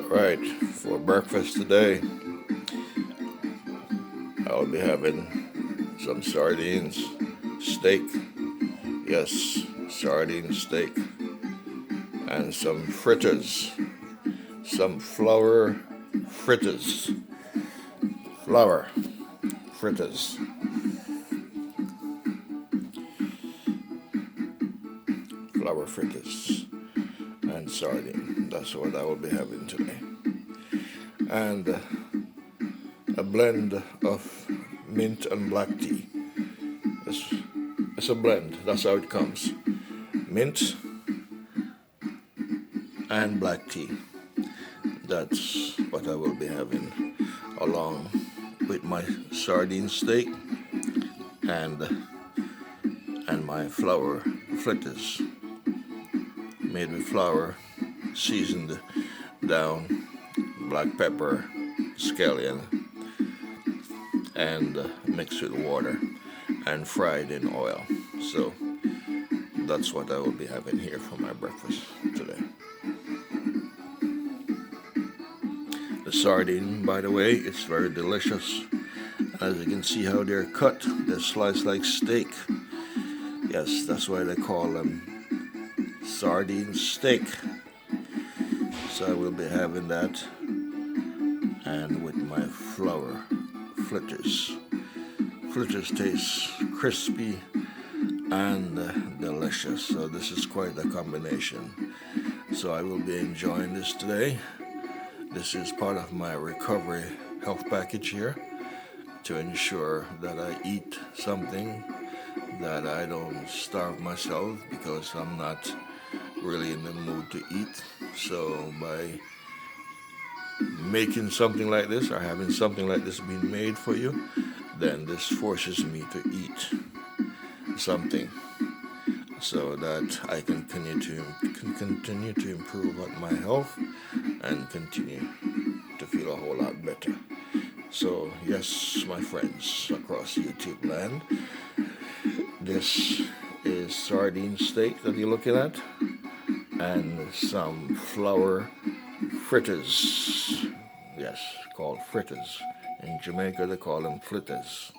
Right, for breakfast today, I'll be having some sardines, steak, yes, sardine steak, and some fritters, some flour fritters, flour fritters, flour fritters, and sardine. That's what I will be having today. And a blend of mint and black tea. It's a blend, that's how it comes. Mint and black tea. That's what I will be having along with my sardine steak and my flour fritters made with flour, seasoned down, black pepper, scallion, and mixed with water and fried in oil. So that's what I will be having here for my breakfast today. The sardine, by the way, it's very delicious. As you can see how they're cut, they're sliced like steak. Yes, that's why they call them sardine steak. So I will be having that, and with my flour fritters. Fritters taste crispy and delicious, so this is quite a combination. So I will be enjoying this today. This is part of my recovery health package here to ensure that I eat something, that I don't starve myself because I'm not really in the mood to eat. So by making something like this or having something like this being made for you, then this forces me to eat something so that I can continue to improve on my health and continue to feel a whole lot better. So yes, my friends across YouTube land, this is sardine steak that you're looking at, and some flour fritters. Yes, called fritters. In Jamaica they call them fritters.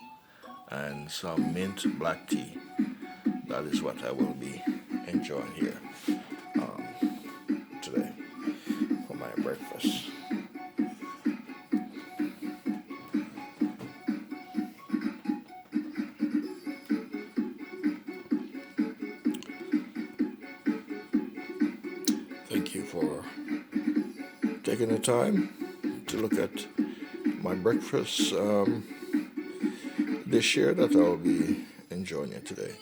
And some mint black tea. That is what I will be enjoying here today for my breakfast. Thank you for taking the time to look at my breakfast dish here that I'll be enjoying it today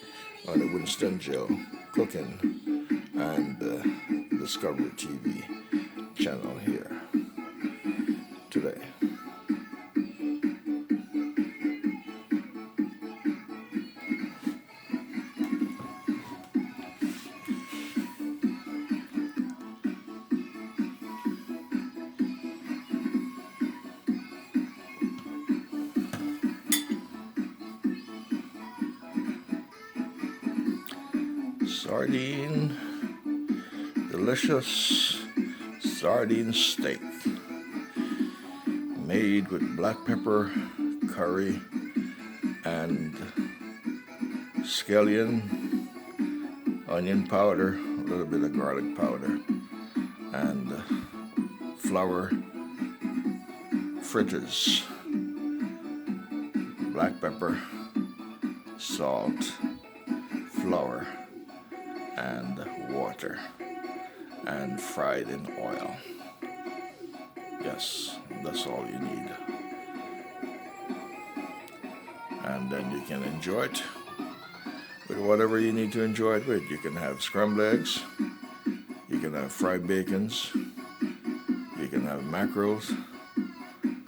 on the Winston Gel Cooking and Discovery TV channel here today. Sardine, delicious sardine steak made with black pepper, curry, and scallion, onion powder, a little bit of garlic powder, and flour fritters, black pepper, salt, flour, and water, and fried in oil. Yes, that's all you need. And then you can enjoy it with whatever you need to enjoy it with. You can have scrambled eggs, you can have fried bacons, you can have mackerels,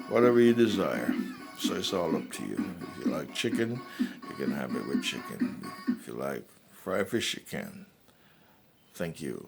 whatever you desire. So it's all up to you. If you like chicken, you can have it with chicken. If you like fried fish, you can. Thank you.